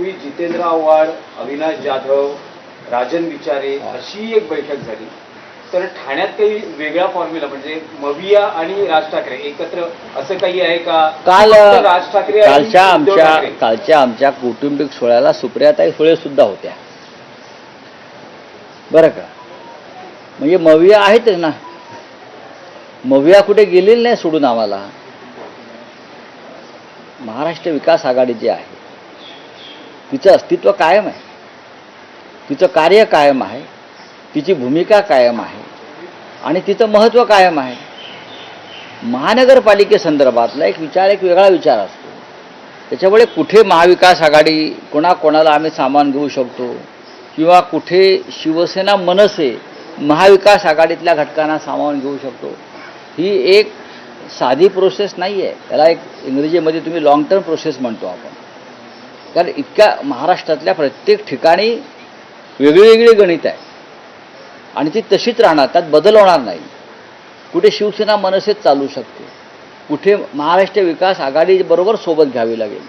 पूर्वी जितेंद्र आव्हाड, अविनाश जाधव, राजन विचारे अशी एक बैठक झाली. तर ठाण्यात काही वेगळा फॉर्म्युला म्हणजे मविया आणि राज ठाकरे एकत्र असं काही आहे का? काल राज ठाकरे आणि उद्धव ठाकरे? कालच्या आमच्या कौटुंबिक सोहळ्याला सुप्रियाताई सुळे सुद्धा होत्या बरं का. म्हणजे मविया आहेतच ना, मविया कुठे गेलेली नाही सोडून. आम्हाला महाराष्ट्र विकास आघाडी जी आहे तिचं अस्तित्व कायम आहे, तिचं कार्य कायम आहे, तिची भूमिका कायम आहे आणि तिचं महत्त्व कायम आहे. महानगरपालिकेसंदर्भातला एक वेगळा विचार असतो. त्याच्यामुळे कुठे महाविकास आघाडी कोणाकोणाला आम्ही सामान घेऊ शकतो किंवा कुठे शिवसेना मनसे महाविकास आघाडीतल्या घटकांना सामावून घेऊ शकतो, ही एक साधी प्रोसेस नाही आहे. त्याला एक इंग्रजीमध्ये तुम्ही लॉंग टर्म प्रोसेस म्हणतो आपण. कारण इतक्या महाराष्ट्रातल्या प्रत्येक ठिकाणी वेगळी गणित आहे आणि ती तशीच राहणार, त्यात बदल होणार नाही. कुठे शिवसेना मनसेच चालू शकते, कुठे महाराष्ट्र विकास आघाडीबरोबर सोबत घ्यावी लागेल,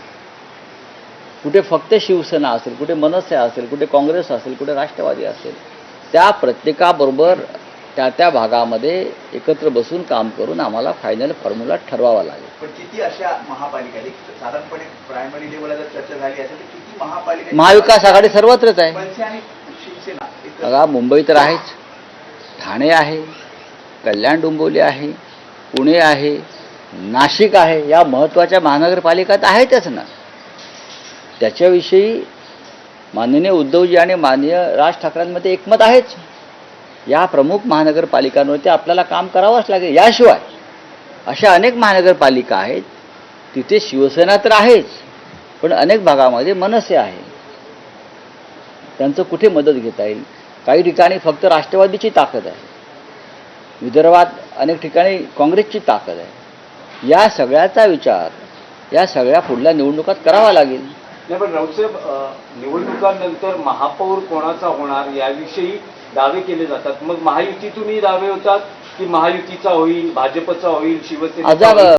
कुठे फक्त शिवसेना असेल, कुठे मनसे असेल, कुठे काँग्रेस असेल, कुठे राष्ट्रवादी असेल. त्या प्रत्येकाबरोबर त्या भागामध्ये एकत्र बसून काम करून आम्हाला फायनल फॉर्म्युला ठरवावा लागेल. पण किती अशा महापालिका साधारणपणे प्रायमरी लेवलला जर चर्चा झाली असेल तर किती महापालिका? महाविकास आघाडी सर्वत्रच आहे. मनसे आणि शिवसेना बघा, मुंबई तर आहेच, ठाणे आहे, कल्याण डोंबिवली आहे, पुणे आहे, नाशिक आहे. या महत्त्वाच्या महानगरपालिका तर आहेतच ना. त्याच्याविषयी माननीय उद्धवजी आणि माननीय राज ठाकरेंमध्ये एकमत आहेच. या प्रमुख महानगरपालिकांवरती आपल्याला काम करावंच लागेल. याशिवाय अशा अनेक महानगरपालिका आहेत तिथे शिवसेना तर आहेच, पण अनेक भागामध्ये मनसे आहे. त्यांचं कुठे मदत घेता येईल? काही ठिकाणी फक्त राष्ट्रवादीची ताकद आहे, विदर्भात अनेक ठिकाणी काँग्रेसची ताकद आहे. या सगळ्याचा विचार या सगळ्या पुढल्या निवडणुकात करावा लागेल. नाही, पण राऊतसाहेब, निवडणुकांनंतर महापौर कोणाचा होणार याविषयी दावे केले जातात. मग महायुतीतूनही दावे होतात की महायुतीचा होईल, भाजपचा होईल, शिवसेनेचा होईल?